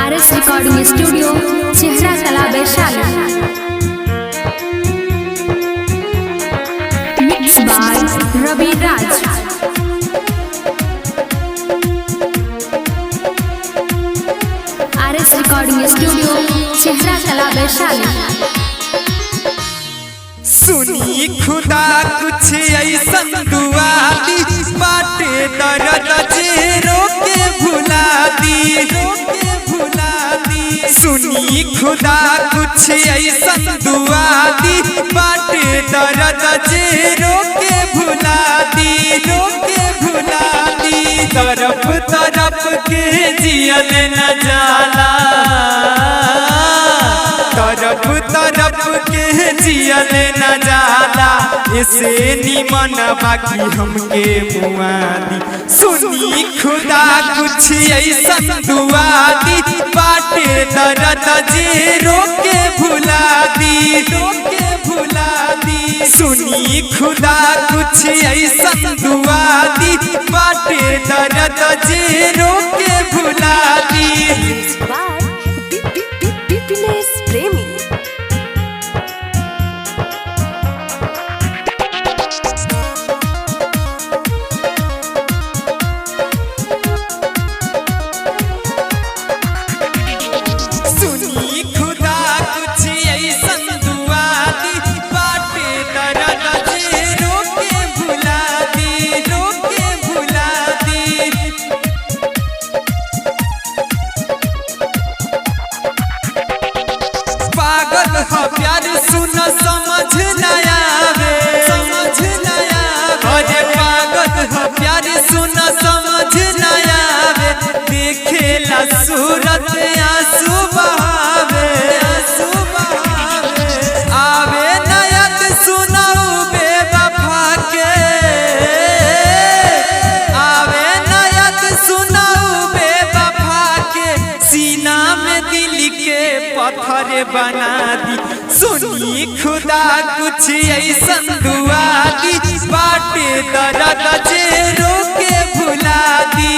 RS recording studio चेहरा कला Vaishali. Mix by Ravi Raj. RS recording studio चेहरा कला वैशाली। सुनी खुदा कुछ ऐसन दुआ दी बाटे दर्द चेहरों के भुला दी। सुनी खुदा कुछ ऐसन दुआ दी बाटे दर्द चेहरों के भुला दी। तरफ तरफ के जियल न जाला, तरफ तरफ के जियल न जाला, इसे निमन बाकी हमके मुआ दी। सुनी खुदा कुछ ऐसन दुआ दी बाटे दर्द जेरों के भुला दी। सुनी खुदा कुछ ऐसन दुआ दी बाटे दर्द जेरों के भुला दी। प्रेमी सुनी खुदा कुछ ऐसन दुआ दी बाटे दर्द जेरों के भुला दी। पागल हो प्यार सुन समझ न आवे, अरे पागल हो प्यार सुन समझ न आवे, देखेला सूरत आंसू बहावे। आवे नयत सुनाऊ बेवफा के, आवे नयत सुनाऊ बेवफा के, सीना में दिल के पत्थर बना दी। सुनी खुदा कुछ ऐसन दुआ दी बाटे दर्द जेरों के भुला दी।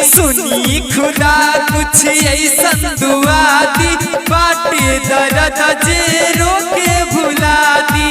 सुनी खुदा कुछ ऐसन दुआ दी बाटे दर्द जेरों के भुला दी।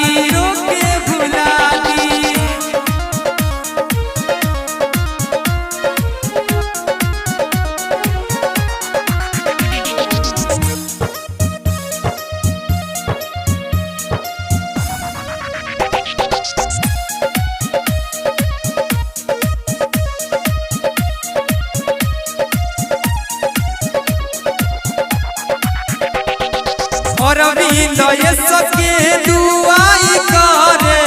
और अरविंद सके दुआई करे,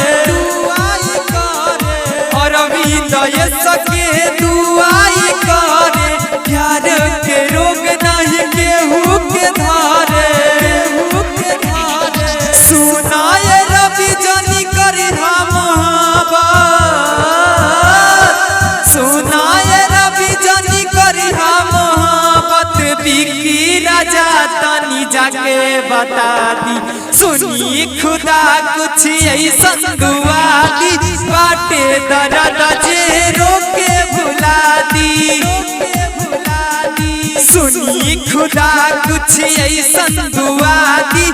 और अरविंद सके दुआई करे, प्यार के रोग नहीं केहू के धारे। सुनाए रवि जनी करी मोहब्बत, सुनाए रवि जनी करी मोहब्बत, बिकी राजा तनी जाके बता दी। सुनी खुदा कुछ ऐसन दुआ दी बाटे दर्द जेरों के भुला दी। सुनी खुदा कुछ ऐसन दुआ दी